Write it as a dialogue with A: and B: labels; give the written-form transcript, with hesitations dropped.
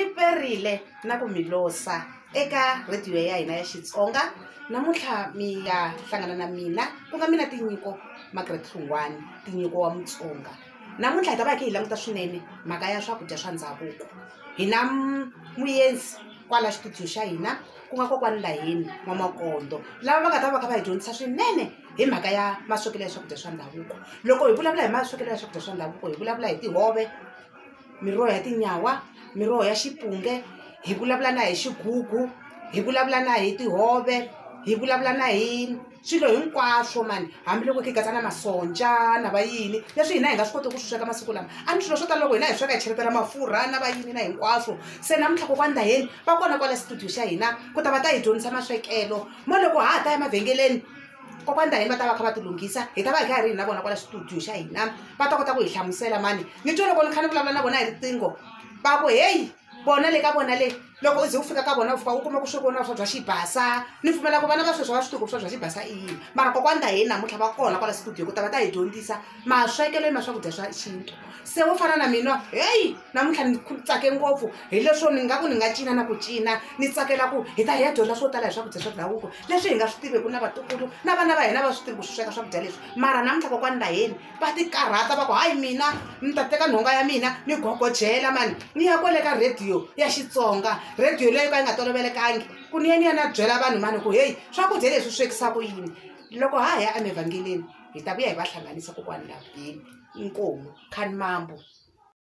A: riperile na ku milosa eka radio ya hina ya Xitsonga. Namuntlha mi ya hlangana na mina ku nga mina Tinyiko Margaret Hlungwane, Tinyiko wa Mutsonga. Namuntlha hi ta va hi languta swinene mhaka ya swakudya swa ndhavuko. Hi na muyenzi kwala studio xa hina ku nga kokwani Laheni N'wamakondo, lava va nga ta va kha va hi dyondzisa swinene hi mhaka ya maswekelo ya swakudya swa ndhavuko. Loko hi vulavula hi maswekelo ya swakudya swa ndhavuko hi vulavula hi tihove, miroho ya tinyawa, miroho ya xipunge, hi vulavula na hi xigugu, hi vulavula na hi tihove, hi vulavula na hi swilo hinkwaswo mani, hambiloko hi katsa na masonja na vayini leswi hina hi nga swi koti ku swi sweka masiku lama. A ni swilo swo tala loko hina hi sweka hi cheletela mafurha na vayini na hinkwaswo. Se namuntlha kokwani Laheni va kona kwala studio xa hina ku ta va ta hi dyondzisa maswekelo mo loko ha ta ya mavhengeleni. Kokwani Laheni va ta va kha va ti lunghisa, hi ta va hi kha hi ri na vona kwala studio xa hina va ta kota ku hi hlamusela mani. Ni twa loko ni kha ni vulavula na vona hi riqingho va ku heyi bona le ka bona le loko u ze u fika ka vona u fika u kuma ku swekiwa swa bya xibasa. Ni pfumela ku vana va sweswi va swi tivi ku swa bya xibasa i yini, mara kokwani Laheni namuntlha va kona kwala studio ku ta va ta hi dyondzisa maswekelo ma swakudya swa xintu. Se wo fana na mina heyi namuntlha ni tsake ngopfu hi leswo ni nga ku ni nga cina na ku cina, ni tsakela ku hi ta hi ya dyondza swo tala hi swakudya swa ndhavuko leswi hi nga swi tiveku na vatukulu na vana va hina va swi tivi ku swi sweka swakudya leswi. Mara namuntlha kokwani Laheni va ti karhata va ku hayi mina ni ta teka nhonga ya mina ni gogojela mani ni ya kwale ka radio ya Xitsonga, radio leyi ka yi nga tolovelekangi ku ni ya ni ya na byela vanhu mani ku heyi swakudya leswi swekisa ku yini. Loko ha ya emavhengeleni hi ta vuya hi va hlanganisa kokwani Laheni. Inkomu Khanimambo.